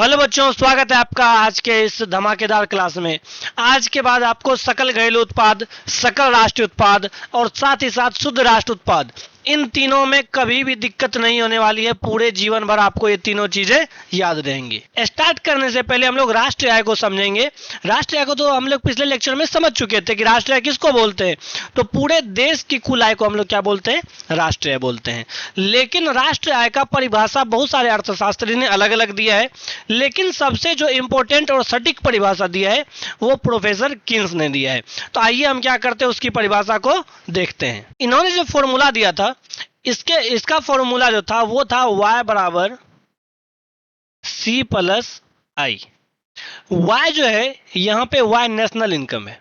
Hello बच्चों, स्वागत है आपका आज के इस धमाकेदार क्लास में। आज के बाद आपको सकल घरेलू उत्पाद, सकल राष्ट्रीय उत्पाद और साथ ही साथ शुद्ध राष्ट्र उत्पाद, इन तीनों में कभी भी दिक्कत नहीं होने वाली है। पूरे जीवन भर आपको ये तीनों चीजें याद रहेंगी। स्टार्ट करने से पहले हम लोग राष्ट्रीय आय को समझेंगे। राष्ट्रीय आय को तो हम लोग पिछले लेक्चर में समझ चुके थे कि राष्ट्रीय आय किसको बोलते हैं। तो पूरे देश की कुल आय को हम लोग क्या बोलते हैं? राष्ट्रीय आय बोलते हैं। लेकिन राष्ट्रीय आय का परिभाषा बहुत सारे अर्थशास्त्री ने अलग अलग दिया है, लेकिन सबसे जो इंपॉर्टेंट और सटीक परिभाषा दिया है वो प्रोफेसर किन्स ने दिया है। तो आइए हम क्या करते हैं, उसकी परिभाषा को देखते हैं। इन्होंने जो फॉर्मूला दिया था, इसका फॉर्मूला जो था वो था y बराबर सी प्लस आई। y जो है यहां पे y नेशनल इनकम है,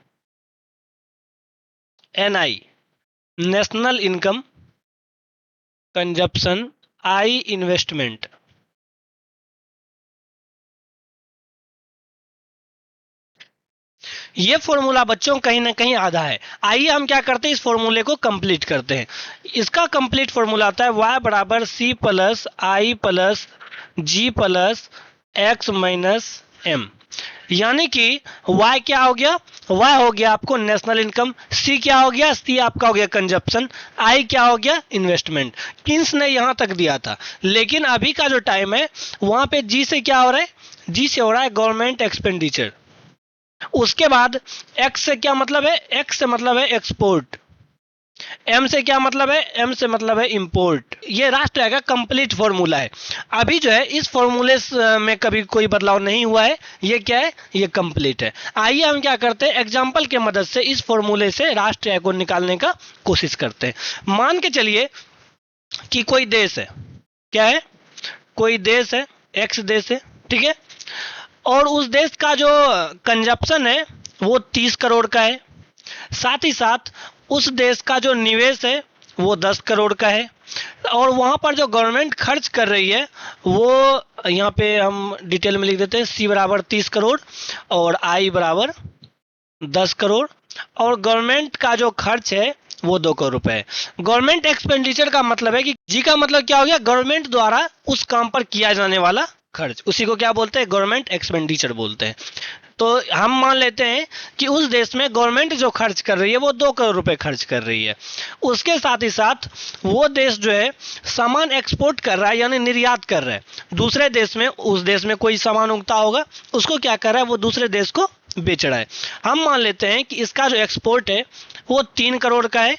NI national income, consumption, I investment. ये फॉर्मूला बच्चों कहीं ना कहीं आधा है। आइए हम क्या करते हैं, इस फॉर्मूले को कंप्लीट करते हैं। इसका कंप्लीट फॉर्मूला आता है y बराबर सी प्लस आई प्लस जी प्लस एक्स माइनस एम। यानी कि y क्या हो गया? y हो गया आपको नेशनल इनकम, c क्या हो गया? c आपका हो गया कंजप्शन, i क्या हो गया? इन्वेस्टमेंट। किन्स ने यहां तक दिया था, लेकिन अभी का जो टाइम है वहां पे g से क्या हो रहा है? g से हो रहा है गवर्नमेंट एक्सपेंडिचर। उसके बाद x से क्या मतलब है? x से मतलब है एक्सपोर्ट। m से क्या मतलब है? m से मतलब है इंपोर्ट। ये राष्ट्रीय आय का कंप्लीट फॉर्मूला है। अभी जो है इस फॉर्मूले में कभी कोई बदलाव नहीं हुआ है। ये क्या है? ये कंप्लीट है। आइए हम क्या करते हैं, एग्जांपल के मदद से इस फॉर्मूले से राष्ट्रीय आय को निकालने का कोशिश करते हैं। मान के चलिए कि कोई देश है, क्या है? कोई देश है, एक्स देश है, ठीक है, और उस देश का जो कंजप्शन है वो 30 करोड़ का है। साथ ही साथ उस देश का जो निवेश है वो 10 करोड़ का है, और वहां पर जो गवर्नमेंट खर्च कर रही है वो यहाँ पे हम डिटेल में लिख देते हैं, सी बराबर 30 करोड़ और आई बराबर 10 करोड़, और गवर्नमेंट का जो खर्च है वो 2 करोड़ रुपए है। गवर्नमेंट एक्सपेंडिचर का मतलब है कि जी का मतलब क्या हो गया? गवर्नमेंट द्वारा उस काम पर किया जाने वाला खर्च, उसी को क्या बोलते हैं? गवर्नमेंट एक्सपेंडिचर बोलते हैं। तो हम मान लेते हैं कि उस देश में गवर्नमेंट जो खर्च कर रही है वो 2 करोड़ रुपए खर्च कर रही है। उसके साथ ही साथ वो देश जो है सामान एक्सपोर्ट कर रहा है, यानी निर्यात कर रहा है दूसरे देश में। उस देश में कोई सामान उगता होगा, उसको क्या कर रहा है? वो दूसरे देश को बेच रहा है। हम मान लेते हैं कि इसका जो एक्सपोर्ट है वो 3 करोड़ का है,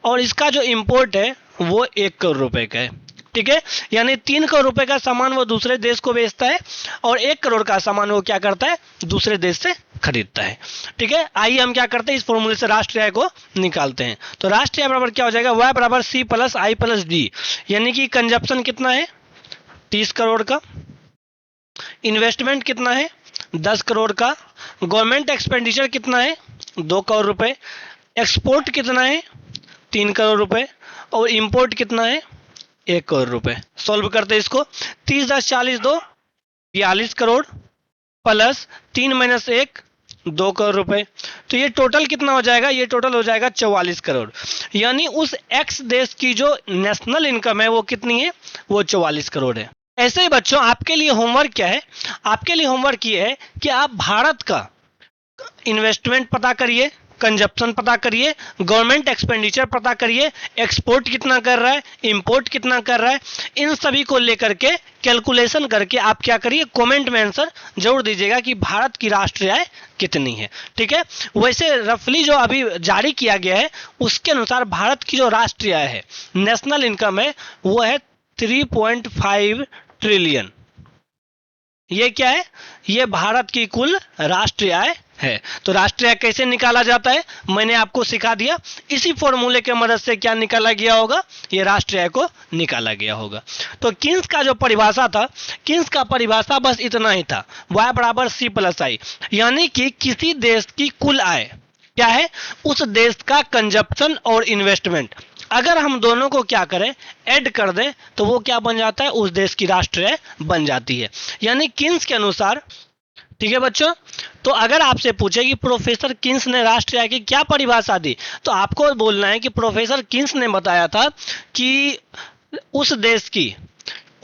और इसका जो इंपोर्ट है वो 1 करोड़ रुपए का है, ठीक है। यानी 3 करोड़ रुपए का सामान वो दूसरे देश को बेचता है, और 1 करोड़ का सामान वो क्या करता है? दूसरे देश से खरीदता है, ठीक है। आइए हम क्या करते हैं, इस फॉर्मूले से राष्ट्रीय आय को निकालते हैं। तो राष्ट्रीय आय बराबर क्या हो जाएगा? y बराबर सी प्लस आई प्लस डी। यानी कि कंजप्शन कितना है? 30 करोड़ का। इन्वेस्टमेंट कितना है? 10 करोड़ का। गवर्नमेंट एक्सपेंडिचर कितना है? 2 करोड़ रुपए। एक्सपोर्ट कितना है? 3 करोड़ रुपए। और इंपोर्ट कितना है? 1 करोड़ रुपए। सॉल्व करते हैं इसको। 30 10 40 2 42 करोड़ प्लस 3 माइनस 1 2 करोड़ रुपए। तो ये टोटल कितना हो जाएगा? ये टोटल हो जाएगा 44 करोड़। यानी उस एक्स देश की जो नेशनल इनकम है वो कितनी है? वो 44 करोड़ है। ऐसे ही बच्चों आपके लिए होमवर्क क्या है? आपके लिए होमवर्क ये है कि आप भारत का इन्वेस्टमेंट पता करिए, कंजप्शन पता करिए, गवर्नमेंट एक्सपेंडिचर पता करिए, एक्सपोर्ट कितना कर रहा है, इंपोर्ट कितना कर रहा है। इन सभी को लेकर के कैलकुलेशन करके आप क्या करिए, कमेंट में आंसर जरूर दीजिएगा कि भारत की राष्ट्रीय आय कितनी है, ठीक है। वैसे रफली जो अभी जारी किया गया है उसके अनुसार भारत की जो राष्ट्रीय आय है, नेशनल इनकम है, वो है 3.5 ट्रिलियन। ये क्या है? ये भारत की कुल राष्ट्रीय आय है। तो राष्ट्रीय आय कैसे निकाला जाता है मैंने आपको सिखा दिया। इसी फॉर्मूले के मदद से क्या निकाला गया होगा? ये राष्ट्रीय आय को निकाला गया होगा। तो किन्स का जो परिभाषा था, किन्स का परिभाषा बस इतना ही था, y बराबर सी प्लस आई। यानी कि किसी देश की कुल आय क्या है? उस देश का कंजप्शन और इन्वेस्टमेंट, अगर हम दोनों को क्या करें, ऐड कर दें, तो वो क्या बन जाता है? उस देश की राष्ट्रीय आय बन जाती है, यानी किन्स के अनुसार, ठीक है बच्चों। तो अगर आपसे पूछे कि प्रोफेसर किन्स ने राष्ट्रीय आय की क्या परिभाषा दी, तो आपको बोलना है कि प्रोफेसर किन्स ने बताया था कि उस देश की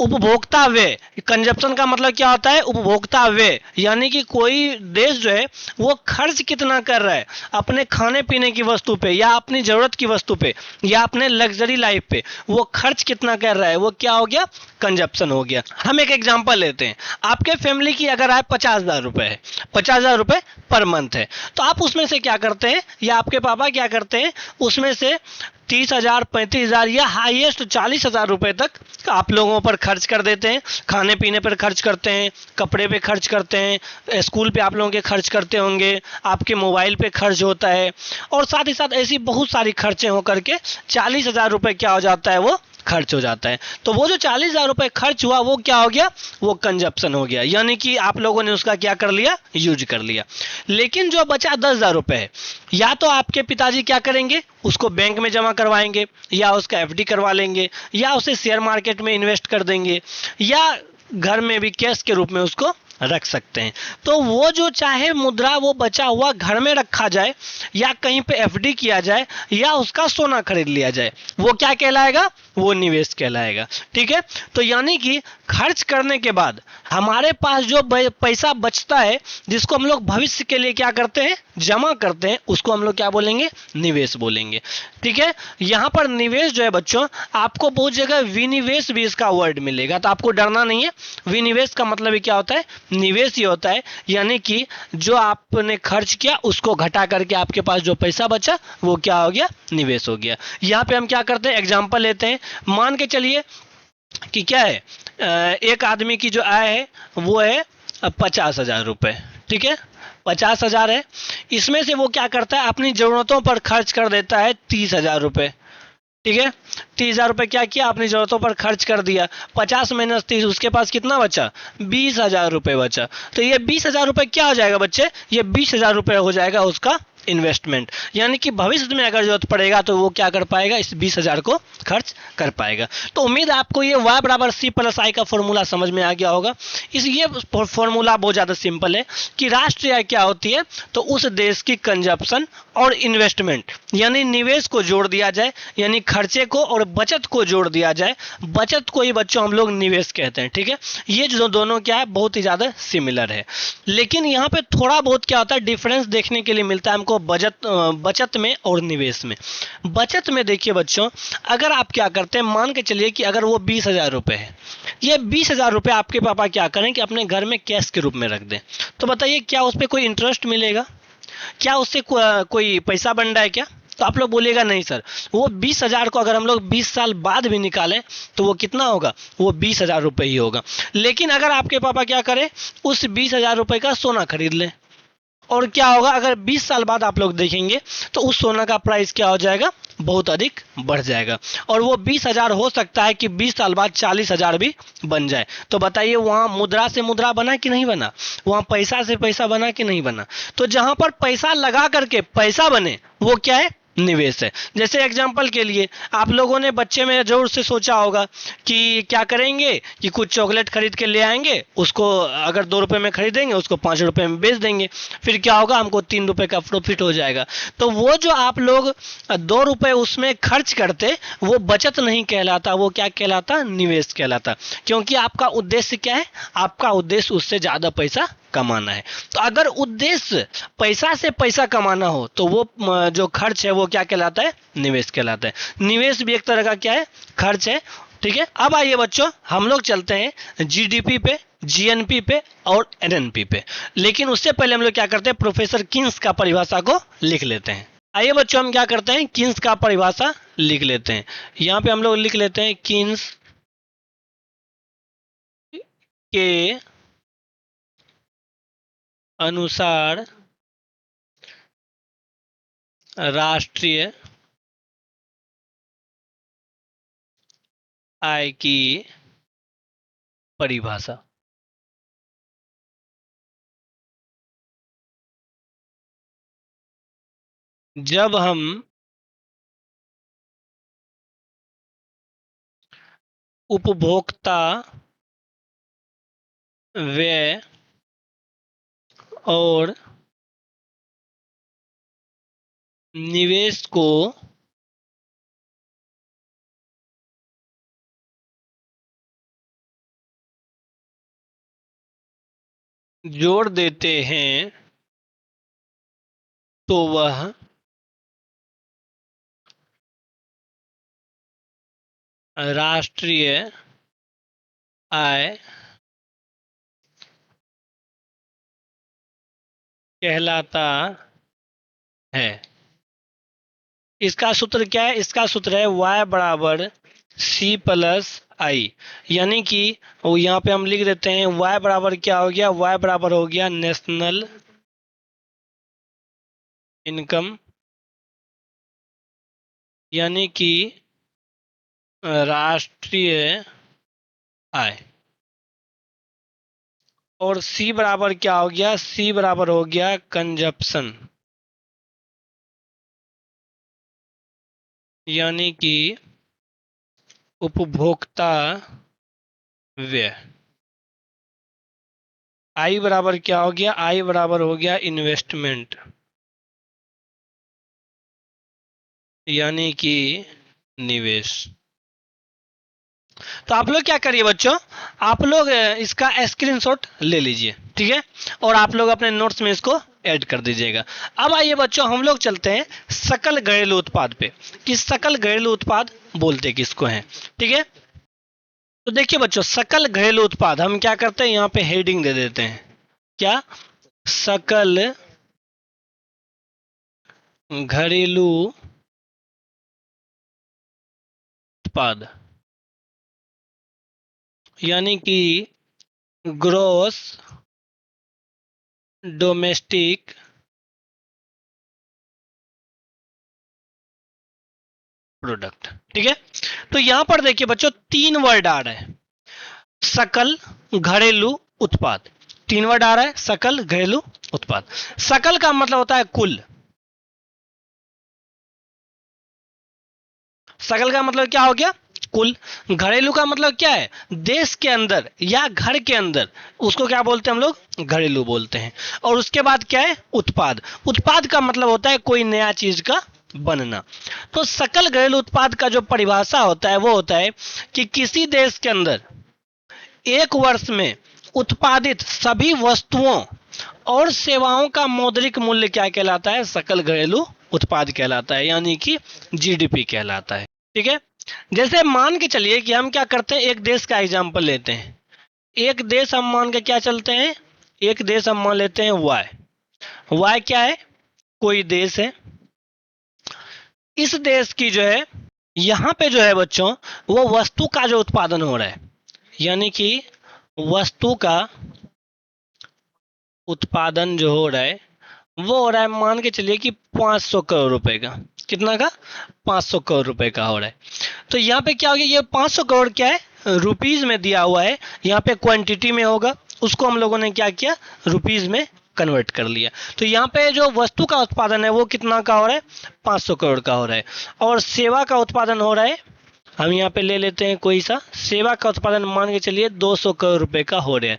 उपभोक्ता व्यय, कंजप्शन का मतलब क्या होता है, उपभोक्ता व्यय, यानी कि कोई देश जो है वो खर्च कितना कर रहा है अपने खाने पीने की वस्तु पे, या अपनी जरूरत की वस्तु पे, या अपने लग्जरी लाइफ पे, वो खर्च कितना कर रहा है, वो क्या हो गया, कंजप्शन हो गया। हम एक एग्जांपल लेते हैं, आपके फैमिली की अगर आय 50,000 रुपए है, 50,000 रुपए पर मंथ है, तो आप उसमें से क्या करते हैं, या आपके पापा क्या करते हैं, उसमें से 30,000, 35,000 या हाईएस्ट 40,000 रुपए तक आप लोगों पर खर्च कर देते हैं। खाने पीने पर खर्च करते हैं, कपड़े पे खर्च करते हैं, स्कूल पे आप लोगों के खर्च करते होंगे, आपके मोबाइल पे खर्च होता है, और साथ ही साथ ऐसी बहुत सारी खर्चे होकर के 40,000 रुपए क्या हो जाता है, वो खर्च हो जाता है। तो वो जो 40,000 रुपए खर्च हुआ वो क्या हो गया, वो कंजप्शन हो गया, यानी कि आप लोगों ने उसका क्या कर लिया, यूज कर लिया। लेकिन जो बचा 10,000 रुपए है, या तो आपके पिताजी क्या करेंगे, उसको बैंक में जमा करवाएंगे, या उसका एफडी करवा लेंगे, या उसे शेयर मार्केट में इन्वेस्ट कर देंगे, या घर में भी कैश के रूप में उसको रख सकते हैं। तो वो जो चाहे मुद्रा वो बचा हुआ घर में रखा जाए, या कहीं पे एफडी किया जाए, या उसका सोना खरीद लिया जाए, वो क्या कहलाएगा, वो निवेश कहलाएगा। ठीक है, तो यानी कि खर्च करने के बाद हमारे पास जो पैसा बचता है, जिसको हम लोग भविष्य के लिए क्या करते हैं, जमा करते हैं, उसको हम लोग क्या बोलेंगे, निवेश बोलेंगे। ठीक है, यहाँ पर निवेश जो है बच्चों, आपको बहुत जगह विनिवेश भी इसका वर्ड मिलेगा, तो आपको डरना नहीं है। विनिवेश का मतलब ही क्या होता है, निवेश ही होता है, यानी कि जो आपने खर्च किया उसको घटा करके आपके पास जो पैसा बचा वो क्या हो गया, निवेश हो गया। यहाँ पे हम क्या करते हैं, एग्जाम्पल लेते हैं। मान के चलिए कि क्या है, एक आदमी की जो आय है वो है 50,000 रुपए। ठीक है, 50,000 है, इसमें से वो क्या करता है, अपनी जरूरतों पर खर्च कर देता है 30,000 रुपए। ठीक है, 30,000 रुपए क्या किया, अपनी जरूरतों पर खर्च कर दिया। 50 माइनस 30, उसके पास कितना बचा, 20,000 रुपए बचा। तो ये 20,000 रुपए क्या हो जाएगा बच्चे, ये 20,000 रुपए हो जाएगा उसका इन्वेस्टमेंट, यानी कि भविष्य में अगर जरूरत पड़ेगा तो वो क्या कर पाएगा, इस 20,000 को खर्च कर पाएगा। तो उम्मीद आपको ये y बराबर सी प्लस आई का फॉर्मूला समझ में आ गया होगा। इस ये फॉर्मूला बहुत ज़्यादा सिंपल है कि राष्ट्रीय आय क्या होती है, तो उस देश की कंजप्शन और इन्वेस्टमेंट यानी निवेश को जोड़ दिया जाए, यानी खर्चे को और बचत को जोड़ दिया जाए, बचत को ही बच्चों हम लोग निवेश कहते हैं। ठीक है, ये जो दोनों क्या है, बहुत ही ज़्यादा सिमिलर है, लेकिन यहाँ पे थोड़ा बहुत क्या होता है, डिफरेंस देखने के लिए मिलता है हमको बचत में और निवेश में। बचत में देखिए बच्चों, अगर आप क्या करते हैं, मान के चलिए कि अगर वो 20,000 रुपए है, ये 20,000 रुपए आपके पापा क्या करें कि अपने घर में कैश के रूप में रख दें, तो बताइए क्या उस पर कोई इंटरेस्ट मिलेगा, क्या उससे कोई पैसा बन रहा है क्या, तो आप लोग बोलिएगा नहीं सर। वो 20,000 को अगर हम लोग 20 साल बाद भी निकालें तो वो कितना होगा, वो 20,000 रुपये ही होगा। लेकिन अगर आपके पापा क्या करें, उस 20,000 रुपये का सोना खरीद लें, और क्या होगा, अगर 20 साल बाद आप लोग देखेंगे तो उस सोना का प्राइस क्या हो जाएगा, बहुत अधिक बढ़ जाएगा, और वो 20,000 हो सकता है कि 20 साल बाद 40,000 भी बन जाए। तो बताइए वहाँ मुद्रा से मुद्रा बना कि नहीं बना, वहाँ पैसा से पैसा बना कि नहीं बना। तो जहाँ पर पैसा लगा करके पैसा बने वो क्या है, निवेश है। जैसे एग्जांपल के लिए आप लोगों ने बच्चे में जरूर से सोचा होगा कि क्या करेंगे कि कुछ चॉकलेट खरीद के ले आएंगे, उसको अगर 2 रुपए में खरीदेंगे उसको 5 रुपए में बेच देंगे, फिर क्या होगा, हमको 3 रुपए का प्रॉफिट हो जाएगा। तो वो जो आप लोग 2 रुपए उसमें खर्च करते, वो बचत नहीं कहलाता, वो क्या कहलाता, निवेश कहलाता। क्योंकि आपका उद्देश्य क्या है, आपका उद्देश्य उससे ज़्यादा पैसा कमाना है। तो अगर उद्देश्य पैसा से पैसा कमाना हो तो वो जो खर्च है वो क्या कहलाता है, निवेश कहलाता है। निवेश भी एक तरह का क्या है, खर्च है। ठीक है, अब आइए बच्चों हम लोग चलते हैं जीडीपी पे, जीएनपी पे और एनएनपी पे, लेकिन उससे पहले हम लोग क्या करते हैं, प्रोफेसर किन्स का परिभाषा को लिख लेते हैं। आइए बच्चों हम क्या करते हैं, किन्स का परिभाषा लिख लेते हैं। यहाँ पे हम लोग लिख लेते हैं किन्स के अनुसार राष्ट्रीय आय की परिभाषा। जब हम उपभोक्ता व्यय और निवेश को जोड़ देते हैं तो वह राष्ट्रीय आय कहलाता है। इसका सूत्र क्या है? इसका सूत्र है y बराबर c प्लस आई, यानी कि वो यहाँ पे हम लिख देते हैं y बराबर क्या हो गया? y बराबर हो गया नेशनल इनकम, यानी कि राष्ट्रीय आय। और c बराबर क्या हो गया? c बराबर हो गया कंजप्शन, यानी कि उपभोक्ता व्यय। आई बराबर क्या हो गया? आई बराबर हो गया इन्वेस्टमेंट, यानी कि निवेश। तो आप लोग क्या करिए बच्चों, आप लोग इसका स्क्रीनशॉट ले लीजिए, ठीक है, और आप लोग अपने नोट्स में इसको ऐड कर दीजिएगा। अब आइए बच्चों, हम लोग चलते हैं सकल घरेलू उत्पाद पे कि सकल घरेलू उत्पाद बोलते किसको हैं, ठीक है। तो देखिए बच्चों, सकल घरेलू उत्पाद हम क्या करते हैं, यहाँ पे हेडिंग दे देते हैं, क्या? सकल घरेलू उत्पाद, यानी कि ग्रोस डोमेस्टिक प्रोडक्ट, ठीक है। तो यहां पर देखिए बच्चों, तीन वर्ड आ रहे हैं, सकल घरेलू उत्पाद। तीन वर्ड आ रहा है, सकल घरेलू उत्पाद। सकल का मतलब होता है कुल। सकल का मतलब क्या हो गया? कुल। घरेलू का मतलब क्या है? देश के अंदर या घर के अंदर, उसको क्या बोलते हैं हम लोग? घरेलू बोलते हैं। और उसके बाद क्या है? उत्पाद। उत्पाद का मतलब होता है कोई नया चीज का बनना। तो सकल घरेलू उत्पाद का जो परिभाषा होता है वो होता है कि किसी देश के अंदर एक वर्ष में उत्पादित सभी वस्तुओं और सेवाओं का मौद्रिक मूल्य क्या कहलाता है? सकल घरेलू उत्पाद कहलाता है, यानी कि जीडीपी कहलाता है, ठीक है। जैसे मान के चलिए कि हम क्या करते हैं, एक देश का एग्जांपल लेते हैं। एक देश हम मान के क्या चलते हैं, एक देश हम मान लेते हैं वाई। वाई क्या है? कोई देश है। इस देश की जो है, यहाँ पे जो है बच्चों, वो वस्तु का जो उत्पादन हो रहा है, यानी कि वस्तु का उत्पादन जो हो रहा है वो हो रहा है, मान के चलिए कि 500 करोड़ रुपए का। कितना का? 500 करोड़ रुपए का हो रहा है। तो यहाँ पे क्या हो गया, ये 500 करोड़ क्या है? रुपीज में दिया हुआ है, यहाँ पे क्वांटिटी में होगा, उसको हम लोगों ने क्या किया? रुपीज में कन्वर्ट कर लिया। तो यहाँ पे जो वस्तु का उत्पादन है वो कितना का हो रहा है? 500 करोड़ का हो रहा है। और सेवा का उत्पादन हो रहा है, हम यहाँ पे ले लेते हैं कोई सा, सेवा का उत्पादन मान के चलिए 200 करोड़ रुपए का हो रहा है।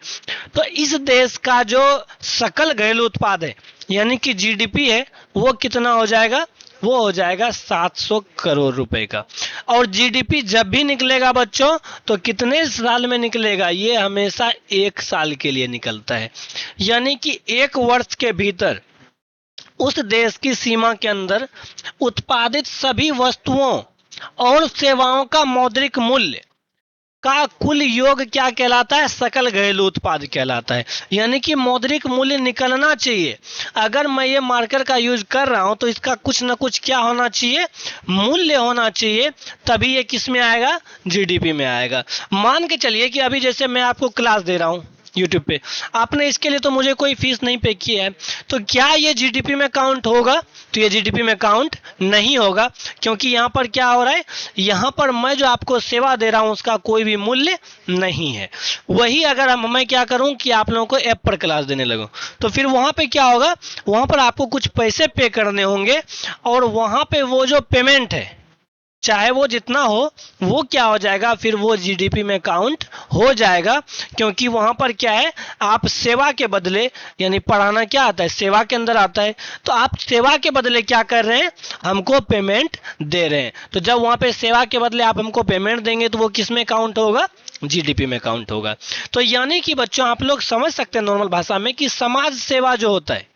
तो इस देश का जो सकल घरेलू उत्पाद है, यानी कि जीडीपी है, वो कितना हो जाएगा? वो हो जाएगा 700 करोड़ रुपए का। और जीडीपी जब भी निकलेगा बच्चों, तो कितने साल में निकलेगा? ये हमेशा एक साल के लिए निकलता है, यानी कि एक वर्ष के भीतर उस देश की सीमा के अंदर उत्पादित सभी वस्तुओं और सेवाओं का मौद्रिक मूल्य का कुल योग क्या कहलाता है? सकल घरेलू उत्पाद कहलाता है। यानी कि मौद्रिक मूल्य निकलना चाहिए। अगर मैं ये मार्कर का यूज कर रहा हूं तो इसका कुछ ना कुछ क्या होना चाहिए? मूल्य होना चाहिए, तभी ये किस में आएगा? जीडीपी में आएगा। मान के चलिए कि अभी जैसे मैं आपको क्लास दे रहा हूं यूट्यूब पे, आपने इसके लिए तो मुझे कोई फीस नहीं पे की है, तो क्या ये जीडीपी में काउंट होगा? तो ये जीडीपी में काउंट नहीं होगा, क्योंकि यहाँ पर क्या हो रहा है, यहाँ पर मैं जो आपको सेवा दे रहा हूँ उसका कोई भी मूल्य नहीं है। वही अगर मैं क्या करूँ कि आप लोगों को ऐप पर क्लास देने लगूँ, तो फिर वहाँ पे क्या होगा, वहाँ पर आपको कुछ पैसे पे करने होंगे, और वहाँ पे वो जो पेमेंट है चाहे वो जितना हो, वो क्या हो जाएगा, फिर वो जीडीपी में काउंट हो जाएगा, क्योंकि वहां पर क्या है, आप सेवा के बदले, यानी पढ़ाना क्या आता है, सेवा के अंदर आता है, तो आप सेवा के बदले क्या कर रहे हैं, हमको पेमेंट दे रहे हैं। तो जब वहां पे सेवा के बदले आप हमको पेमेंट देंगे तो वो किस में काउंट होगा, जीडीपी में काउंट होगा। तो यानी कि बच्चों आप लोग समझ सकते हैं नॉर्मल भाषा में कि समाज सेवा जो होता है,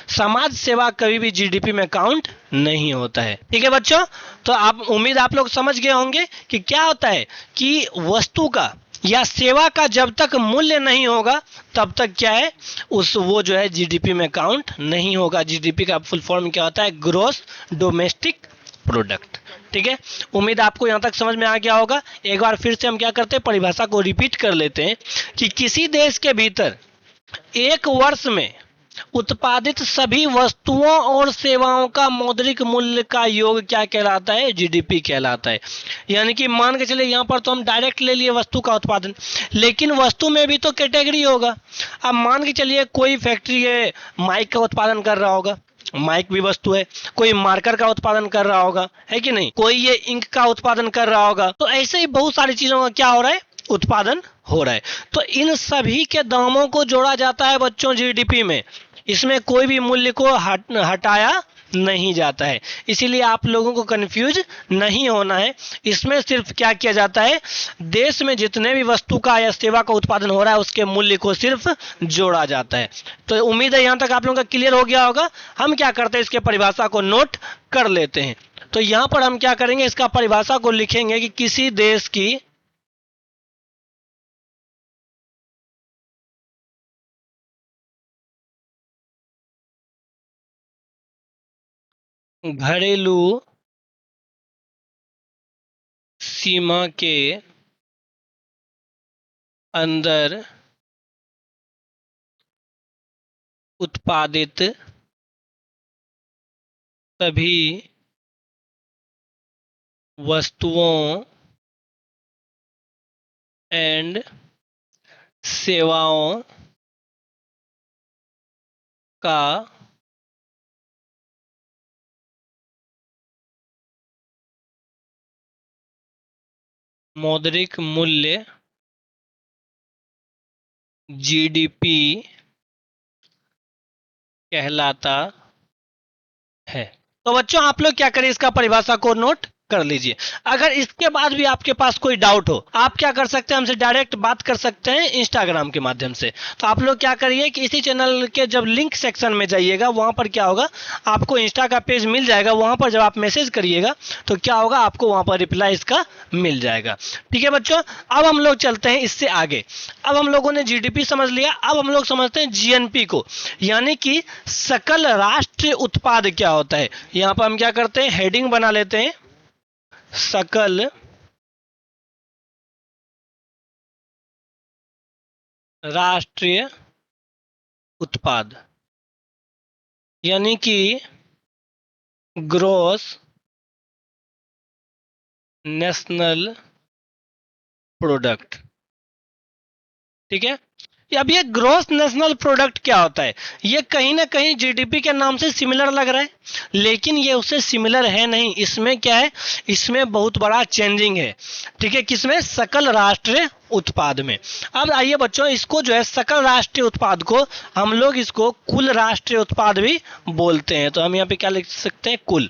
समाज सेवा कभी भी जीडीपी में काउंट नहीं होता है। ठीक है बच्चों, तो आप उम्मीद आप लोग समझ गए होंगे कि क्या होता है कि वस्तु का या सेवा का जब तक मूल्य नहीं होगा तब तक क्या है, उस वो जो है जीडीपी में काउंट नहीं होगा। जीडीपी का फुल फॉर्म क्या होता है, ग्रोस डोमेस्टिक प्रोडक्ट। ठीक है, उम्मीद आपको यहां तक समझ में आ गया होगा। एक बार फिर से हम क्या करते हैं, परिभाषा को रिपीट कर लेते हैं कि किसी देश के भीतर एक वर्ष में उत्पादित सभी वस्तुओं और सेवाओं का मौद्रिक मूल्य का योग क्या कहलाता है, जीडीपी कहलाता है। यानी कि मान के चलिए यहाँ पर तो हम डायरेक्ट ले लिए वस्तु का उत्पादन, लेकिन वस्तु में भी तो कैटेगरी होगा। अब मान के चलिए कोई फैक्ट्री है माइक का उत्पादन कर रहा होगा, माइक भी वस्तु है, कोई मार्कर का उत्पादन कर रहा होगा, है कि नहीं, कोई ये इंक का उत्पादन कर रहा होगा। तो ऐसे ही बहुत सारी चीजों का क्या हो रहा है, उत्पादन हो रहा है। तो इन सभी के दामों को जोड़ा जाता है बच्चों जीडीपी में, इसमें कोई भी मूल्य को हटाया नहीं जाता है। इसीलिए आप लोगों को कंफ्यूज नहीं होना है, इसमें सिर्फ क्या किया जाता है, देश में जितने भी वस्तु का या सेवा का उत्पादन हो रहा है उसके मूल्य को सिर्फ जोड़ा जाता है। तो उम्मीद है यहां तक आप लोगों का क्लियर हो गया होगा। हम क्या करते हैं, इसके परिभाषा को नोट कर लेते हैं। तो यहां पर हम क्या करेंगे, इसका परिभाषा को लिखेंगे कि किसी देश की घरेलू सीमा के अंदर उत्पादित सभी वस्तुओं एंड सेवाओं का मौद्रिक मूल्य जीडीपी कहलाता है। तो बच्चों आप लोग क्या करें, इसका परिभाषा को नोट कर लीजिए। अगर इसके बाद भी आपके पास कोई डाउट हो, आप क्या कर सकते हैं, हमसे डायरेक्ट बात कर सकते हैं इंस्टाग्राम के माध्यम से। तो आप लोग क्या करिए कि इसी चैनल के जब लिंक सेक्शन में जाइएगा, वहां पर क्या होगा, आपको इंस्टा का पेज मिल जाएगा। वहां पर जब आप मैसेज करिएगा तो क्या होगा, आपको वहां पर रिप्लाई इसका मिल जाएगा। ठीक है बच्चों, अब हम लोग चलते हैं इससे आगे। अब हम लोगों ने जीडीपी समझ लिया, अब हम लोग समझते हैं जीएनपी को, यानी कि सकल राष्ट्रीय उत्पाद क्या होता है। यहां पर हम क्या करते हैं, हेडिंग बना लेते हैं, सकल राष्ट्रीय उत्पाद, यानी कि ग्रोस नेशनल प्रोडक्ट। ठीक है, अब ये ग्रोस नेशनल प्रोडक्ट क्या होता है, ये कहीं ना कहीं जीडीपी के नाम से सिमिलर लग रहा है, लेकिन ये उससे सिमिलर है नहीं। इसमें क्या है, इसमें बहुत बड़ा चेंजिंग है। ठीक है, किसमें, सकल राष्ट्रीय उत्पाद में। अब आइए बच्चों, इसको जो है सकल राष्ट्रीय उत्पाद को हम लोग इसको कुल राष्ट्रीय उत्पाद भी बोलते हैं। तो हम यहाँ पे क्या लिख सकते हैं, कुल।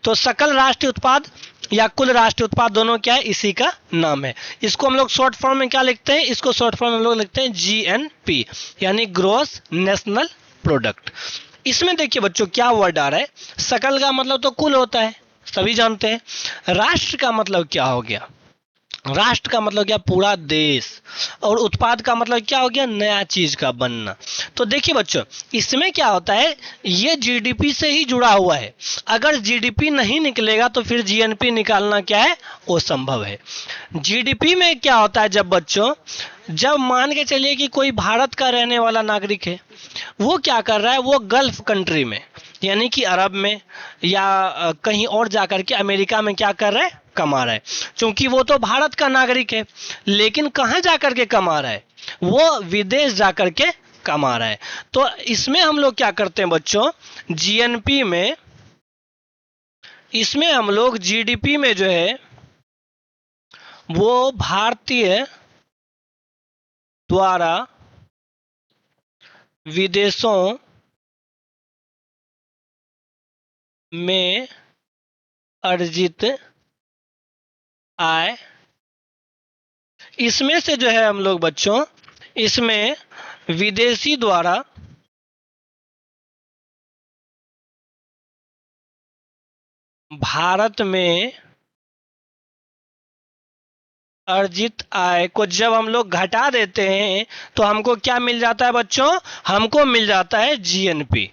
तो सकल राष्ट्रीय उत्पाद या कुल राष्ट्रीय उत्पाद दोनों क्या है, इसी का नाम है। इसको हम लोग शॉर्ट फॉर्म में क्या लिखते हैं, इसको शॉर्ट फॉर्म में हम लोग लिखते हैं जीएनपी, यानी ग्रोस नेशनल प्रोडक्ट। इसमें देखिए बच्चों क्या वर्ड आ रहा है, सकल का मतलब तो कुल होता है, सभी जानते हैं। राष्ट्र का मतलब क्या हो गया, राष्ट्र का मतलब क्या, पूरा देश। और उत्पाद का मतलब क्या हो गया, नया चीज का बनना। तो देखिए बच्चों, इसमें क्या होता है, ये जीडीपी से ही जुड़ा हुआ है। अगर जीडीपी नहीं निकलेगा तो फिर जीएनपी निकालना क्या है, वो संभव है। जीडीपी में क्या होता है, जब बच्चों, जब मान के चलिए कि कोई भारत का रहने वाला नागरिक है, वो क्या कर रहा है, वो गल्फ कंट्री में, यानी कि अरब में या कहीं और जाकर के अमेरिका में क्या कर रहा है, कमा रहा है। क्योंकि वो तो भारत का नागरिक है, लेकिन कहां जाकर के कमा रहा है, वो विदेश जाकर के कमा रहा है। तो इसमें हम लोग क्या करते हैं बच्चों, जीएनपी में इसमें हम लोग जीडीपी में जो है वो भारतीय द्वारा विदेशों में अर्जित आय, इसमें से जो है हम लोग बच्चों, इसमें विदेशी द्वारा भारत में अर्जित आय को जब हम लोग घटा देते हैं तो हमको क्या मिल जाता है बच्चों? हमको मिल जाता है जीएनपी।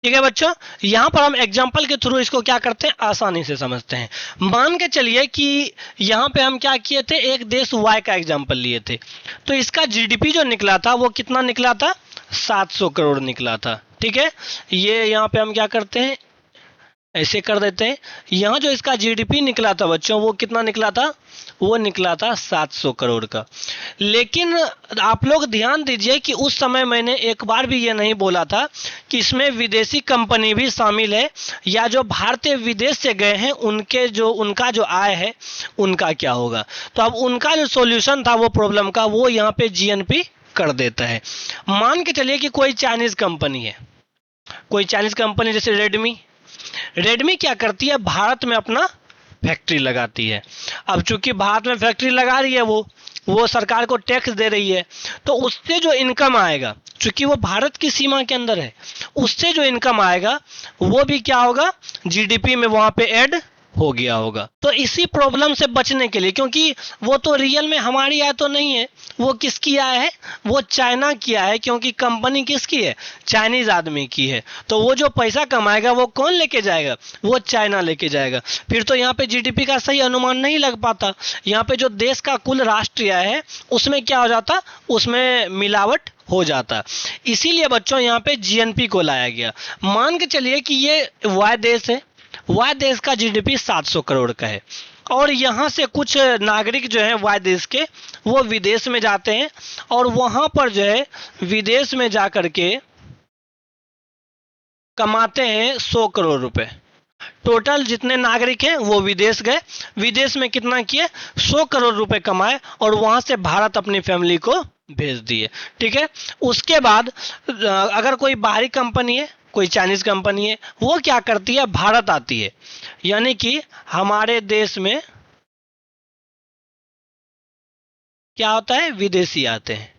ठीक है बच्चों, यहां पर हम एग्जाम्पल के थ्रू इसको क्या करते हैं, आसानी से समझते हैं। मान के चलिए कि यहां पे हम क्या किए थे, एक देश वाई का एग्जाम्पल लिए थे, तो इसका जीडीपी जो निकला था वो कितना निकला था? 700 करोड़ निकला था। ठीक है, ये यहाँ पे हम क्या करते हैं, ऐसे कर देते हैं। यहाँ जो इसका जीडीपी निकला था बच्चों वो कितना निकला था? वो निकला था 700 करोड़ का। लेकिन आप लोग ध्यान दीजिए कि उस समय मैंने एक बार भी ये नहीं बोला था कि इसमें विदेशी कंपनी भी शामिल है, या जो भारतीय विदेश से गए हैं उनका जो आय है उनका क्या होगा। तो अब उनका जो सॉल्यूशन था वो प्रॉब्लम का, वो यहाँ पे जीएनपी कर देता है। मान के चलिए कि कोई चाइनीज कंपनी है, कोई चाइनीज कंपनी जैसे रेडमी क्या करती है, भारत में अपना फैक्ट्री लगाती है। अब चूंकि भारत में फैक्ट्री लगा रही है, वो सरकार को टैक्स दे रही है, तो उससे जो इनकम आएगा, चूंकि वो भारत की सीमा के अंदर है, उससे जो इनकम आएगा वो भी क्या होगा, जीडीपी में वहां पे ऐड हो गया होगा। तो इसी प्रॉब्लम से बचने के लिए, क्योंकि वो तो रियल में हमारी आय तो नहीं है, वो किसकी आय है, वो चाइना की आय है, क्योंकि कंपनी किसकी है, चाइनीज आदमी की है। तो वो जो पैसा कमाएगा वो कौन लेके जाएगा, वो चाइना लेके जाएगा। फिर तो यहाँ पे जीडीपी का सही अनुमान नहीं लग पाता। यहाँ पे जो देश का कुल राष्ट्रीय आय है उसमें क्या हो जाता, उसमें मिलावट हो जाता। इसीलिए बच्चों यहाँ पे जीएनपी को लाया गया। मान के चलिए कि ये वाई देश है, वाई देश का जीडीपी 700 करोड़ का है, और यहाँ से कुछ नागरिक जो हैं वाई देश के, वो विदेश में जाते हैं, और वहां पर जो है विदेश में जाकर के कमाते हैं 100 करोड़ रुपए। टोटल जितने नागरिक हैं वो विदेश गए, विदेश में कितना किए, 100 करोड़ रुपए कमाए, और वहां से भारत अपनी फैमिली को भेज दिए। ठीक है, उसके बाद अगर कोई बाहरी कंपनी है, कोई चाइनीज कंपनी है, वो क्या करती है, भारत आती है, यानी कि हमारे देश में क्या होता है, विदेशी आते हैं,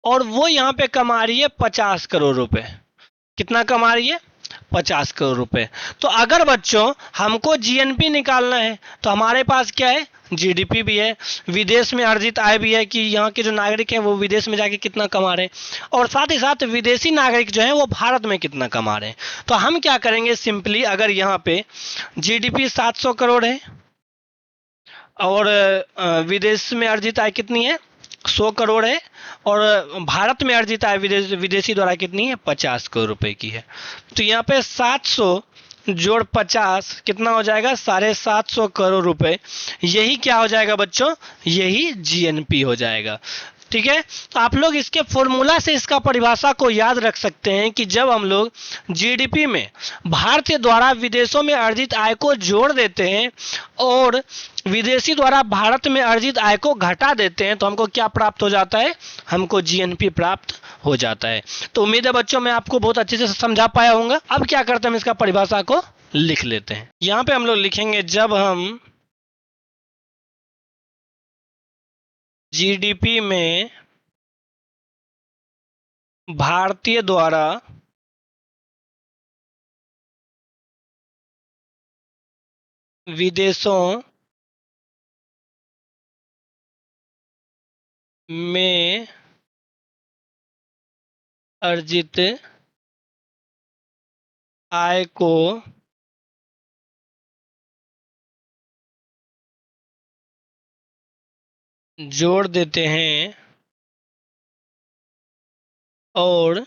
और वो यहाँ पे कमा रही है 50 करोड़ रुपए। कितना कमा रही है, 50 करोड़ रुपए। तो अगर बच्चों हमको जीएनपी निकालना है तो हमारे पास क्या है, जीडीपी भी है, विदेश में अर्जित आय भी है कि यहाँ के जो नागरिक हैं वो विदेश में जाके कितना कमा रहे हैं, और साथ ही साथ विदेशी नागरिक जो हैं वो भारत में कितना कमा रहे हैं। तो हम क्या करेंगे, सिंपली अगर यहाँ पे जीडीपी 700 करोड़ है और विदेश में अर्जित आय कितनी है, 100 करोड़ है, और भारत में अर्जित आय विदेशी द्वारा कितनी है, 50 करोड़ रुपए की है। तो यहाँ पे 700 जोड़ 50 कितना हो जाएगा, 750 करोड़ रुपए। यही क्या हो जाएगा बच्चों, यही जीएनपी हो जाएगा। ठीक है, तो आप लोग इसके फॉर्मूला से इसका परिभाषा को याद रख सकते हैं कि जब हम लोग जीडीपी में भारतीय द्वारा विदेशों में अर्जित आय को जोड़ देते हैं और विदेशी द्वारा भारत में अर्जित आय को घटा देते हैं तो हमको क्या प्राप्त हो जाता है, हमको जीएनपी प्राप्त हो जाता है। तो उम्मीद है बच्चों मैं आपको बहुत अच्छे से समझा पाया हूँगा। अब क्या करते हैं, हम इसका परिभाषा को लिख लेते हैं। यहाँ पे हम लोग लिखेंगे, जब हम जीडीपी में भारतीय द्वारा विदेशों में अर्जित आय को जोड़ देते हैं और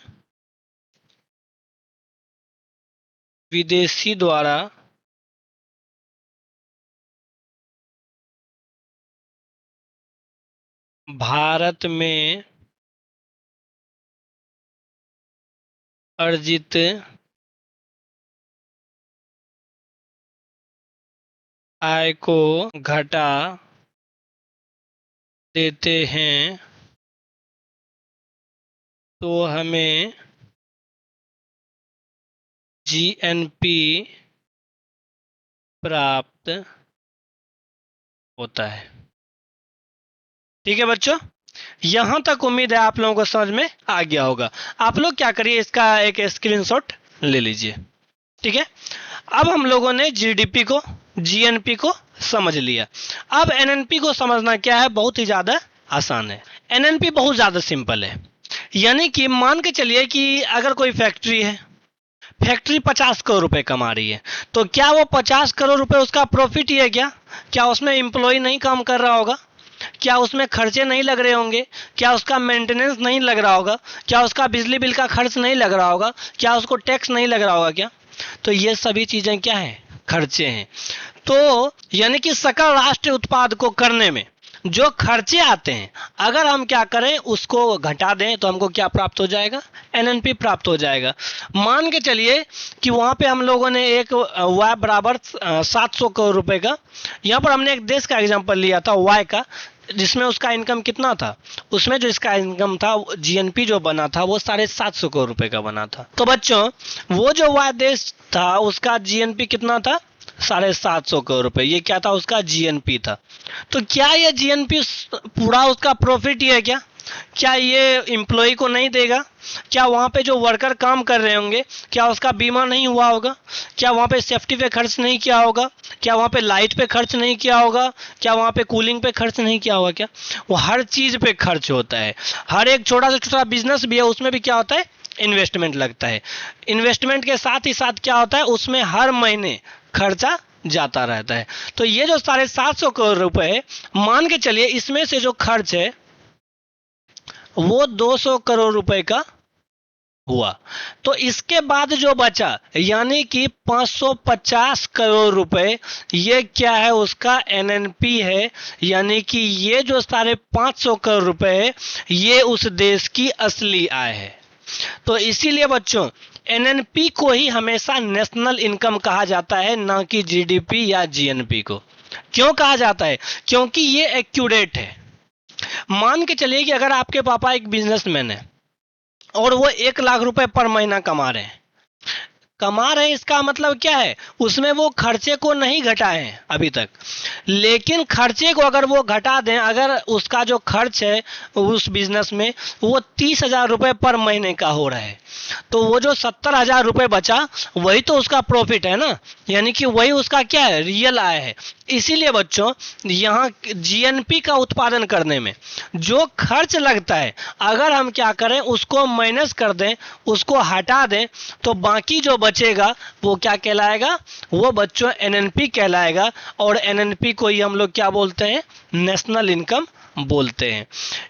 विदेशी द्वारा भारत में अर्जित आय को घटा देते हैं तो हमें जीएनपी प्राप्त होता है। ठीक है बच्चों, यहां तक उम्मीद है आप लोगों को समझ में आ गया होगा। आप लोग क्या करिए, इसका एक स्क्रीनशॉट ले लीजिए। ठीक है, अब हम लोगों ने जीडीपी को, जीएनपी को समझ लिया। अब एनएनपी को समझना क्या है, बहुत ही ज्यादा आसान है। एनएनपी बहुत ज्यादा सिंपल है। यानी कि मान के चलिए कि अगर कोई फैक्ट्री है, फैक्ट्री 50 करोड़ रुपए कमा रही है, तो क्या वो 50 करोड़ रुपए उसका प्रॉफिट ही है क्या? क्या उसमें एम्प्लॉय नहीं काम कर रहा होगा? क्या उसमें खर्चे नहीं लग रहे होंगे? क्या उसका मेंटेनेंस नहीं लग रहा होगा? क्या उसका बिजली बिल का खर्च नहीं लग रहा होगा? क्या उसको टैक्स नहीं लग रहा होगा क्या? तो ये सभी चीजें क्या हैं? खर्चे हैं। तो यानी कि सकल राष्ट्रीय उत्पाद को करने में जो खर्चे आते हैं, अगर हम क्या करें, उसको घटा दें तो हमको क्या प्राप्त हो जाएगा? एनएनपी प्राप्त हो जाएगा। मान के चलिए कि वहां पे हम लोगों ने एक वाई बराबर 700 करोड़ रुपए का, यहाँ पर हमने एक देश का एग्जांपल लिया था वाई का, जिसमें उसका इनकम कितना था, उसमें जो इसका इनकम था, जीएनपी जो बना था वो 750 करोड़ रुपए का बना था। तो बच्चों, वो जो वाई देश था उसका जीएनपी कितना था? 750 करोड़ रुपए। ये क्या था? उसका जीएनपी था। तो क्या ये जीएनपी पूरा उसका प्रॉफिट ही है क्या? क्या ये एम्प्लॉय को नहीं देगा? क्या वहां पे जो वर्कर काम कर रहे होंगे, क्या उसका बीमा नहीं हुआ होगा? क्या वहां पे सेफ्टी पे खर्च नहीं किया होगा? क्या वहां पे लाइट पे खर्च नहीं किया होगा? क्या वहां पे कूलिंग पे खर्च नहीं किया होगा? क्या वो हर चीज पे खर्च होता है। हर एक छोटा से छोटा बिजनेस भी है, उसमें भी क्या होता है? इन्वेस्टमेंट लगता है। इन्वेस्टमेंट के साथ ही साथ क्या होता है, उसमें हर महीने खर्चा जाता रहता है। तो ये जो 750 करोड़ रुपए है, मान के चलिए इसमें से जो खर्च है वो 200 करोड़ रुपए का हुआ। तो इसके बाद जो बचा, यानी कि 550 करोड़ रुपए, ये क्या है? उसका एनएनपी है। यानी कि ये जो 550 करोड़ रुपए है, ये उस देश की असली आय है। तो इसीलिए बच्चों, एनएनपी को ही हमेशा नेशनल इनकम कहा जाता है, ना कि जीडीपी या जीएनपी को। क्यों कहा जाता है? क्योंकि ये एक्यूरेट है। मान के चलिए कि अगर आपके पापा एक बिजनेसमैन है और वो 1 लाख रुपए पर महीना कमा रहे हैं, इसका मतलब क्या है? उसमें वो खर्चे को नहीं घटाए हैं अभी तक। लेकिन खर्चे को अगर वो घटा दें, अगर उसका जो खर्च है उस बिजनेस में वो 30,000 रुपए पर महीने का हो रहा है, तो वो जो 70,000 रुपए बचा, वही तो उसका प्रॉफिट है ना। यानी कि वही उसका क्या है? रियल आय है। इसीलिए बच्चों, यहाँ जीएनपी का उत्पादन करने में जो खर्च लगता है, अगर हम क्या करें, उसको माइनस कर दें, उसको हटा दें, तो बाकी जो बचेगा वो क्या कहलाएगा? वो बच्चों एनएनपी कहलाएगा। और एनएनपी को ही हम लोग क्या बोलते हैं? नेशनल इनकम बोलते हैं।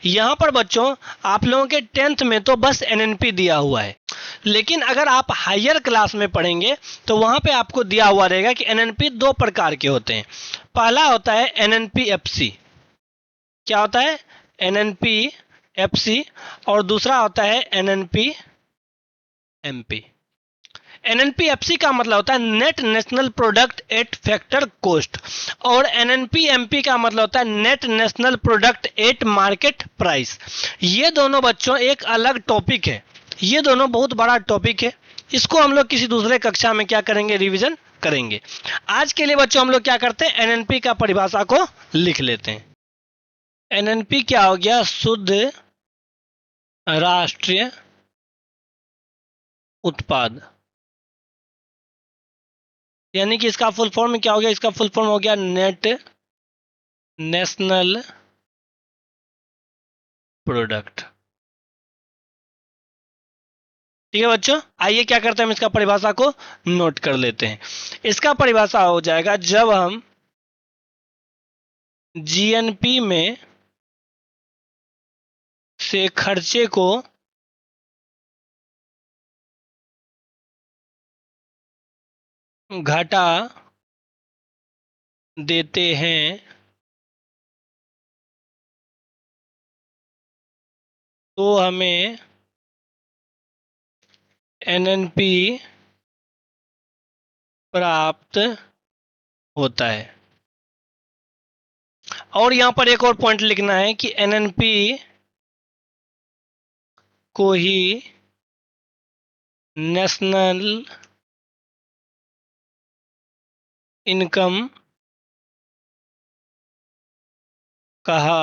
यहां पर बच्चों, आप लोगों के 10th में तो बस एनएनपी दिया हुआ है, लेकिन अगर आप हायर क्लास में पढ़ेंगे तो वहां पे आपको दिया हुआ रहेगा कि एनएनपी 2 प्रकार के होते हैं। पहला होता है एनएनपी एफसी। क्या होता है? NNP FC. और दूसरा होता है एनएनपी एमपी। एनएनपी एफसी का मतलब होता है net national product at factor cost, और एनएनपी एमपी का मतलब होता है net national product at market price. ये दोनों बच्चों एक अलग टॉपिक है, ये दोनों बहुत बड़ा टॉपिक है। इसको हम लोग किसी दूसरे कक्षा में क्या करेंगे? रिवीजन करेंगे। आज के लिए बच्चों हम लोग क्या करते हैं? एनएनपी का परिभाषा को लिख लेते हैं। एनएनपी क्या हो गया? शुद्ध राष्ट्रीय उत्पाद। यानी कि इसका फुल फॉर्म क्या हो गया? इसका फुल फॉर्म हो गया नेट नेशनल प्रोडक्ट। ठीक है बच्चों, आइए क्या करते हैं, हम इसका परिभाषा को नोट कर लेते हैं। इसका परिभाषा हो जाएगा, जब हम जीएनपी में से खर्चे को घटा देते हैं तो हमें एनएनपी प्राप्त होता है। और यहां पर एक और पॉइंट लिखना है कि एनएनपी को ही नेशनल इनकम कहा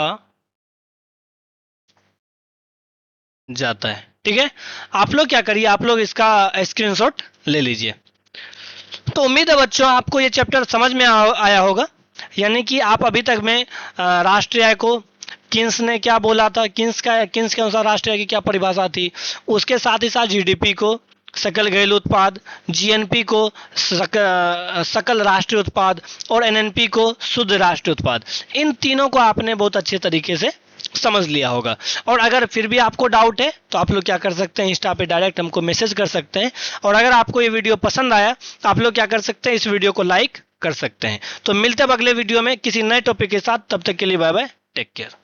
जाता है। ठीक है, आप लोग क्या करिए, आप लोग इसका स्क्रीनशॉट ले लीजिए। तो उम्मीद है बच्चों आपको ये चैप्टर समझ में आया होगा, यानी कि आप अभी तक में राष्ट्रीय आय को किन्स ने क्या बोला था, किन्स के अनुसार राष्ट्रीय आय की क्या परिभाषा थी, उसके साथ ही साथ जीडीपी को, सकल घरेलू उत्पाद, जीएनपी को सकल राष्ट्रीय उत्पाद, और एनएनपी को शुद्ध राष्ट्रीय उत्पाद, इन तीनों को आपने बहुत अच्छे तरीके से समझ लिया होगा। और अगर फिर भी आपको डाउट है तो आप लोग क्या कर सकते हैं, इंस्टा पे डायरेक्ट हमको मैसेज कर सकते हैं। और अगर आपको ये वीडियो पसंद आया तो आप लोग क्या कर सकते हैं, इस वीडियो को लाइक कर सकते हैं। तो मिलते हैं अगले वीडियो में किसी नए टॉपिक के साथ, तब तक के लिए बाय बाय, टेक केयर।